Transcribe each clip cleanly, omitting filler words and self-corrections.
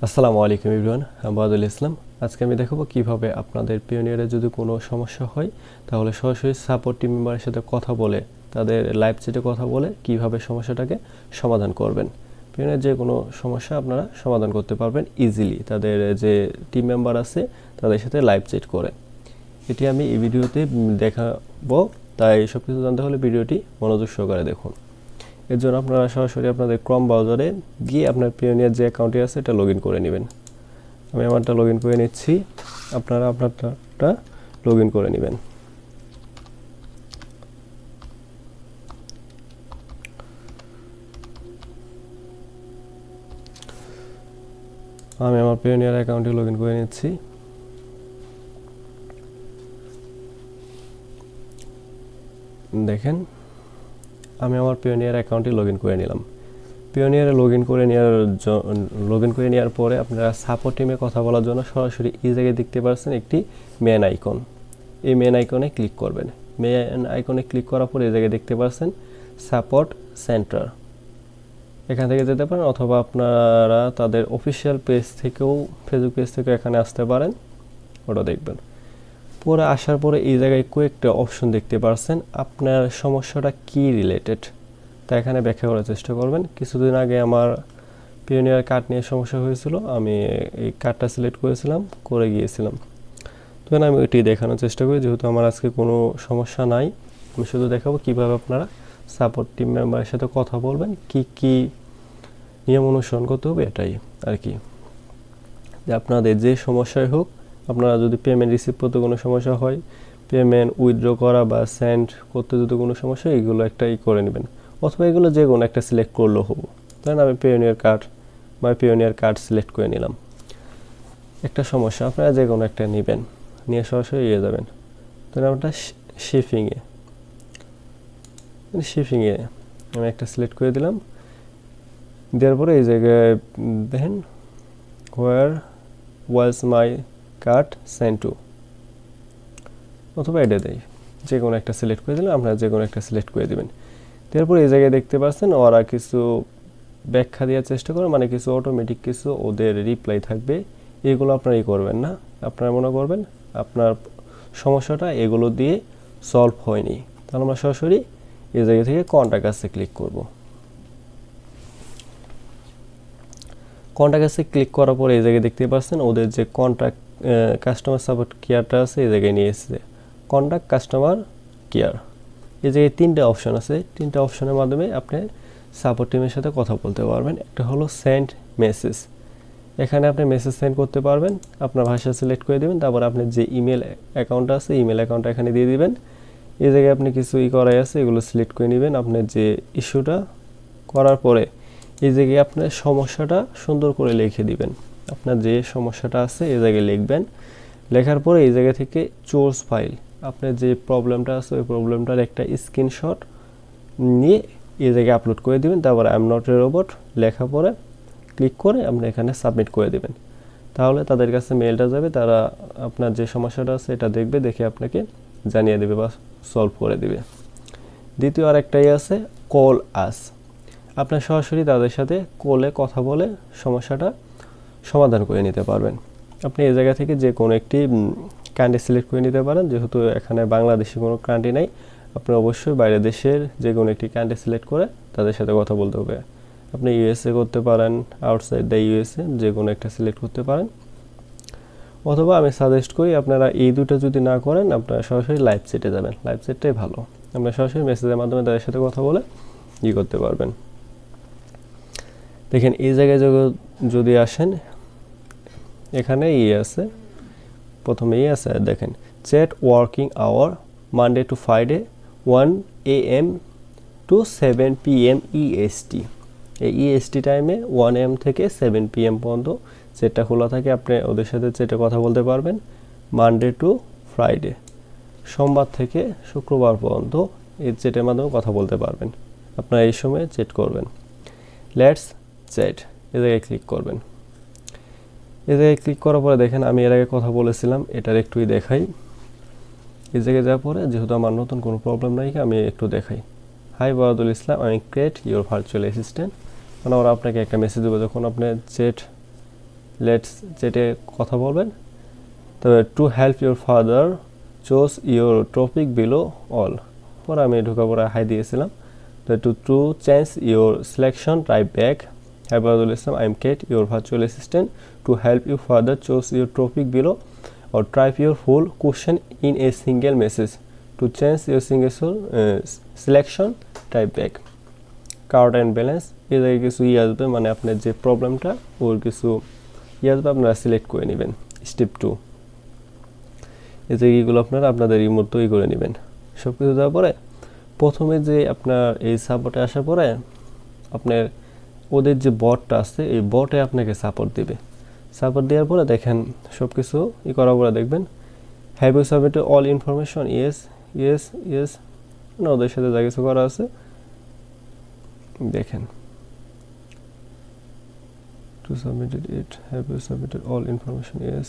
আসসালামু আলাইকুম এভরিওয়ান, আমি বাদুল ইসলাম। আজকে আমি দেখাবো কিভাবে আপনাদের পিওনিয়ারে যদি কোনো সমস্যা হয় তাহলে সরাসরি সাপোর্ট টিম মেম্বারের সাথে কথা বলে তাদের লাইভ চ্যাটে কথা বলে কিভাবে সমস্যাটাকে সমাধান করবেন। পিওনিয়ার যে কোনো সমস্যা আপনারা সমাধান করতে পারবেন ইজিলি তাদের যে টিম মেম্বার আছে তাদের সাথে লাইভ চ্যাট করে। এটি আমি এই ভিডিওতে দেখাবো, তাই সব কিছু জানতে হলে ভিডিওটি মনোযোগ সহকারে দেখুন। এর জন্য আপনারা সরাসরি আপনাদের ক্রোম ব্রাউজারে গিয়ে আপনার পিওনিয়ার যে অ্যাকাউন্টটি আছে এটা লগ ইন করে নেবেন। আমি আমারটা লগ ইন করে নিচ্ছি, আপনারা আপনারটা লগ ইন করে নেবেন। আমি আমার পিওনিয়ার অ্যাকাউন্টে লগ ইন করে নিচ্ছি। দেখেন আমি আমার পিওনিয়ার অ্যাকাউন্টে লগ ইন করে নিলাম। পিওনিয়ারে লগ ইন করে নেওয়ার পরে আপনারা সাপোর্ট টিমে কথা বলার জন্য সরাসরি এই জায়গায় দেখতে পাচ্ছেন একটি মেন আইকন। এই মেন আইকনে ক্লিক করবেন। মেন আইকনে ক্লিক করার পরে এই জায়গায় দেখতে পাচ্ছেন সাপোর্ট সেন্টার। এখান থেকে যেতে পারেন অথবা আপনারা তাদের অফিসিয়াল পেজ থেকেও ফেসবুক পেজ থেকেও এখানে আসতে পারেন, ওটা দেখবেন। পরে আসার পরে এই জায়গায় কয়েকটা অপশন দেখতে পাচ্ছেন আপনার সমস্যাটা কি রিলেটেড, তা এখানে ব্যাখ্যা করার চেষ্টা করবেন। কিছুদিন আগে আমার পিওনিয়ার কার্ড নিয়ে সমস্যা হয়েছিল, আমি এই কার্ডটা সিলেক্ট করেছিলাম, করে গিয়েছিলাম। তখন আমি ওইটি দেখানোর চেষ্টা করি। যেহেতু আমার আজকে কোনো সমস্যা নাই, আমি শুধু দেখাবো কীভাবে আপনারা সাপোর্ট টিম মেম্বারের সাথে কথা বলবেন, কি কি নিয়ম অনুসরণ করতে হবে, এটাই আর কি। যে আপনাদের যে সমস্যাই হোক, আপনারা যদি পেমেন্ট রিসিভ করতে কোনো সমস্যা হয়, পেমেন্ট উইথড্র করা বা সেন্ড করতে যদি কোনো সমস্যা হয়, এগুলো একটাই করে নেবেন। অথবা এগুলো যে কোনো একটা সিলেক্ট করলেও হবো। ধরেন আমি পিওনিয়ার কার্ড সিলেক্ট করে নিলাম। একটা সমস্যা আপনারা যে কোনো একটা নেবেন, নিয়ে সরাসরি ইয়ে যাবেন। তাহলে আমরা শিপিংয়ে আমি একটা সিলেক্ট করে দিলাম। দেওয়ার পরে এই জায়গায় দেখেন হোয়ার ওয়াজ মাই কার্ড সেন্ড টু, অথবা এটা দেয়, যে কোনো একটা সিলেক্ট করে দিলাম। আপনারা যে কোনো একটা সিলেক্ট করে দেবেন। তারপর এই জায়গায় দেখতে পাচ্ছেন ওরা কিছু ব্যাখ্যা দেওয়ার চেষ্টা করে, মানে কিছু অটোমেটিক কিছু ওদের রিপ্লাই থাকবে। এগুলো আপনারা করবেন না, আপনারা মনে করবেন আপনার সমস্যাটা এগুলো দিয়ে সলভ হয়নি। তাহলে আমরা সরাসরি এই জায়গা থেকে কন্ট্যাক্ট আসে ক্লিক করব। কন্ট্যাক্ট আসে ক্লিক করার পরে এই জায়গায় দেখতে পাচ্ছেন ওদের যে কন্ট্যাক্ট কাস্টমার সাপোর্ট কেয়ারটা আছে এই জায়গায় নিয়ে এসেছে কন্ট্যাক্ট কাস্টমার কেয়ার। এই জায়গায় তিনটা অপশন আছে, তিনটা অপশনের মাধ্যমে আপনি সাপোর্ট টিমের সাথে কথা বলতে পারবেন। একটা হলো সেন্ড মেসেজ, এখানে আপনি মেসেজ সেন্ড করতে পারবেন। আপনার ভাষা সিলেক্ট করে দেবেন, তারপর আপনার যে ইমেল অ্যাকাউন্ট আছে ইমেল অ্যাকাউন্টটা এখানে দিয়ে দিবেন। এই জায়গায় আপনি কিছু করাই আছে এগুলো সিলেক্ট করে নেবেন। আপনার যে ইস্যুটা করার পরে এই জায়গায় আপনার সমস্যাটা সুন্দর করে লিখে দিবেন। আপনার যে সমস্যাটা আছে এই জায়গায় লিখবেন। লেখার পরে এই জায়গা থেকে সোর্স ফাইল, আপনার যে প্রবলেমটা আছে ওই প্রবলেমটার একটা স্ক্রিনশট নিয়ে এই জায়গায় আপলোড করে দিবেন। তারপর I am not a robot লেখা পরে ক্লিক করে আপনি এখানে সাবমিট করে দিবেন। তাহলে তাদের কাছে মেলটা যাবে, তারা আপনার যে সমস্যাটা আছে এটা দেখবে, দেখে আপনাকে জানিয়ে দেবে বা সলভ করে দিবে। দ্বিতীয় আরেকটাই আছে কল আস, আপনার সরাসরি তাদের সাথে কলে কথা বলে সমস্যাটা সমাধান করে নিতে পারবেন। আপনি এই জায়গা থেকে যে কোনো একটি কান্ট্রি সিলেক্ট করে নিতে পারেন। যেহেতু এখানে বাংলাদেশে কোনো কান্ট্রি নাই, আপনি অবশ্যই বাইরের দেশের যে কোনো একটি কান্ট্রি সিলেক্ট করে তাদের সাথে কথা বলতে হবে। আপনি ইউএসএ করতে পারেন, আউটসাইড দ্য ইউএসএ যে কোনো একটা সিলেক্ট করতে পারেন। অথবা আমি সাজেস্ট করি আপনারা এই দুটো যদি না করেন আপনারা সরাসরি লাইভ চ্যাটে যাবেন, লাইভ চ্যাটটাই ভালো। আপনারা সরাসরি মেসেজের মাধ্যমে তাদের সাথে কথা বলে করতে পারবেন। দেখেন এই জায়গায় যদি আসেন এখানে আছে, প্রথমে আছে দেখেন chat working hour Monday to Friday 1 AM to 7 PM EST। এই EST টাইমে 1 AM থেকে 7 PM পর্যন্ত চ্যাটটা খোলা থাকে। আপনি ওদের সাথে চ্যাটে কথা বলতে পারবেন মানডে টু ফ্রাইডে, সোমবার থেকে শুক্রবার পর্যন্ত এই চ্যাটের মাধ্যমে কথা বলতে পারবেন। আপনারা এই সময় চ্যাট করবেন। লেটস চ্যাট এ জায়গায় ক্লিক করবেন। এ জায়গায় ক্লিক করার পরে দেখেন আমি এর আগে কথা বলেছিলাম, এটার একটুই দেখাই। এই জায়গায় যাওয়ার পরে যেহেতু আমার নতুন কোনো প্রবলেম নাই আমি একটু দেখাই। হাই বাদুল ইসলাম, আমি ক্রিয়েট ইউর ভার্চুয়াল অ্যাসিস্ট্যান্ট। মানে ওরা আপনাকে একটা মেসেজ দেবে যখন আপনি চ্যাট লেটস চেটে কথা বলবেন। তবে to help you further choose your topic below or, পরে আমি ঢোকা পরে হাই দিয়েছিলাম। তো to change your selection type back, Hefazul Islam I am Kate your virtual assistant to help you further choose your topic below or type your full question in a single message to change your single selection type back. Card and balance এই জায়গায় কিছু আসবে, মানে আপনার যে প্রবলেমটা ওর কিছু আসবে, আপনারা সিলেক্ট করে নেবেন। স্টেপ 2 এই জায়গাগুলো আপনারা আপনাদের এই মতো করে নেবেন। সব কিছু দেওয়ার পরে প্রথমে যে আপনার এই সাপোর্টে আসার পরে আপনার ওদের যে বটটা আছে এই বটে আপনাকে সাপোর্ট দেবে। সাপোর্ট দেওয়ার পরে দেখেন সব কিছু করার পরে দেখবেন have you submitted all information, yes yes yes, না ওদের সাথে যা কিছু করা আছে দেখেন to submitted it, have you submitted all information, yes,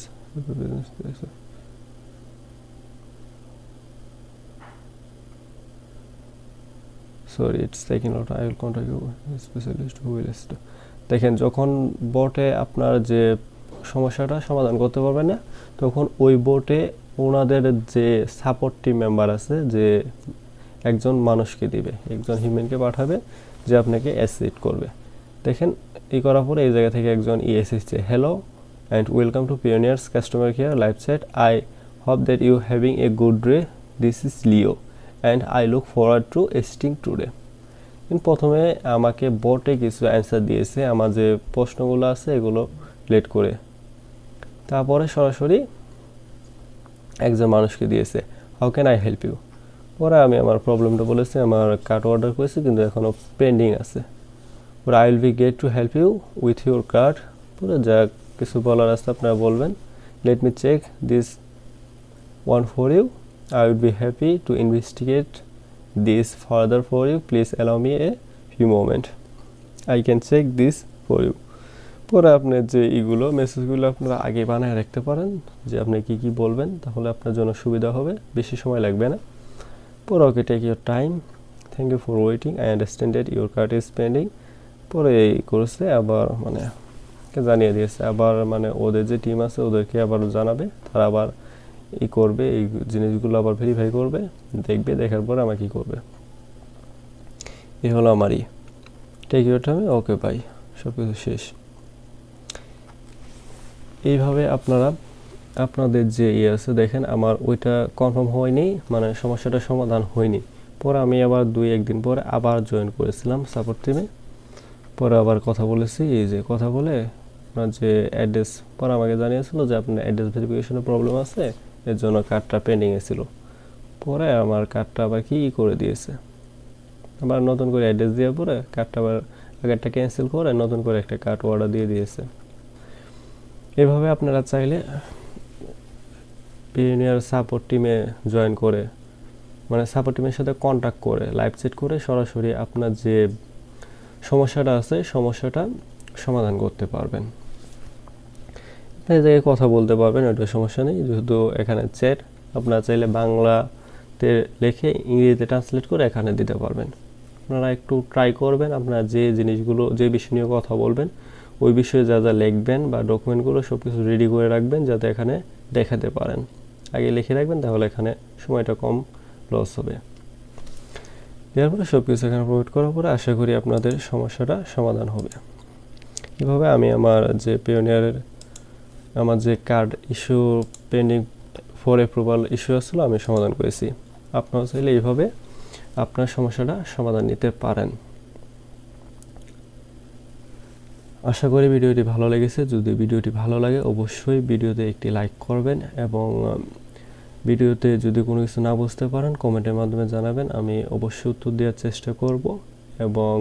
sorry it's taking lot, I will contact you specialist who will assist. দেখেন যখন বটে আপনার যে সমস্যাটা সমাধান করতে পারবেন না, তখন ওই বোর্ডে ওনাদের যে সাপোর্ট টিম মেম্বার আছে যে একজন মানুষকে দিবে, একজন হিউম্যানকে পাঠাবে যে আপনাকে অ্যাসিস্ট করবে। দেখেন এই করার পরে এই জায়গা থেকে একজন এসেছে, hello and welcome to Pioneers customer care live chat, I hope that you having a good day, this is Leo and I look forward to assisting today. প্রথমে আমাকে বোর্ডে কিছু অ্যান্সার দিয়েছে, আমার যে প্রশ্নগুলো আছে এগুলো লেট করে, তারপরে সরাসরি একজন মানুষকে দিয়েছে, how can I help you. পরে আমি আমার প্রবলেমটা বলেছি, আমার কার্ড অর্ডার করেছি কিন্তু এখনও পেন্ডিং আছে। পরে I will be get to help you with your card, পরে যা কিছু বলার আছে আপনারা বলবেন। Let me check this one for you, I will be happy to investigate this further for you, please allow me a few moment, I can check this for you. পরে আপনার যে এইগুলো মেসেজগুলো আপনারা আগে বানায় রাখতে পারেন যে আপনি কি কি বলবেন, তাহলে আপনার জন্য সুবিধা হবে, বেশি সময় লাগবে না। পরে okay take your time, thank you for waiting, I understand that your card is pending. পরে এই করেছে আবার মানে জানিয়ে দিয়েছে, আবার মানে ওদের যে টিম আছে ওদেরকে আবার জানাবে, তারা আবার করবে এই জিনিসগুলো আবার ভেরিফাই করবে, দেখবে, দেখার পরে আমাকে কী করবে। এই হলো আমারই take your time, okay bye, সব কিছু শেষ। এইভাবে আপনারা আপনাদের যে আছে দেখেন আমার ওইটা কনফার্ম হয়নি, মানে সমস্যাটা সমাধান হয়নি। পরে আমি আবার 2-1 দিন পরে আবার জয়েন করেছিলাম সাপোর্ট টিমে। পরে আবার কথা বলেছি, এই যে কথা বলে আপনার যে অ্যাড্রেস, পরে আমাকে জানিয়েছিল যে আপনার অ্যাড্রেস ভেরিফিকেশনের প্রবলেম আছে, এর জন্য কার্ডটা পেন্ডিংয়ে ছিল। পরে আমার কার্ডটা আবার কি করে দিয়েছে, আবার নতুন করে অ্যাড্রেস দেওয়ার পরে কার্ডটা আবার আগেরটা ক্যান্সেল করে নতুন করে একটা কার্ড অর্ডার দিয়ে দিয়েছে। এভাবে আপনারা চাইলে পিওনিয়ার সাপোর্ট টিমে জয়েন করে, মানে সাপোর্ট টিমের সাথে কন্ট্যাক্ট করে লাইভ চ্যাট করে সরাসরি আপনার যে সমস্যাটা আছে সমস্যাটা সমাধান করতে পারবেন। এই জায়গায় কথা বলতে পারবেন, এটা সমস্যা নেই, যেহেতু এখানে চ্যাট। আপনারা চাইলে বাংলাতে লিখে ইংরেজিতে ট্রান্সলেট করে এখানে দিতে পারবেন। আপনারা একটু ট্রাই করবেন, আপনারা যে জিনিসগুলো যে বিষয় নিয়ে কথা বলবেন ওই বিষয়ে যা যা লিখবেন বা ডকুমেন্টগুলো সব কিছু রেডি করে রাখবেন, যাতে এখানে দেখাতে পারেন। আগে লিখে রাখবেন, তাহলে এখানে সময়টা কম লস হবে। এরপরে সব কিছু এখানে প্রোভাইড করার পরে আশা করি আপনাদের সমস্যাটা সমাধান হবে। এভাবে আমি আমার যে পিওনিয়ারের আমার যে card issue pending for approval issue আসলে আমি সমাধান করেছি। আপনারা চাইলে এইভাবে আপনার সমস্যাটা সমাধান নিতে পারেন। আশা করি ভিডিওটি ভালো লেগেছে। যদি ভিডিওটি ভালো লাগে অবশ্যই ভিডিওতে একটি লাইক করবেন, এবং ভিডিওতে যদি কোনো কিছু না বুঝতে পারেন কমেন্টের মাধ্যমে জানাবেন, আমি অবশ্যই উত্তর দেওয়ার চেষ্টা করব। এবং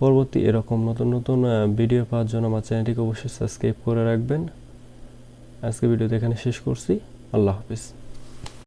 পরবর্তী এরকম নতুন নতুন ভিডিও পাওয়ার জন্য আমার চ্যানেলটিকে অবশ্যই সাবস্ক্রাইব করে রাখবেন। আজকে ভিডিওতে এখানে শেষ করছি। আল্লাহ হাফিজ।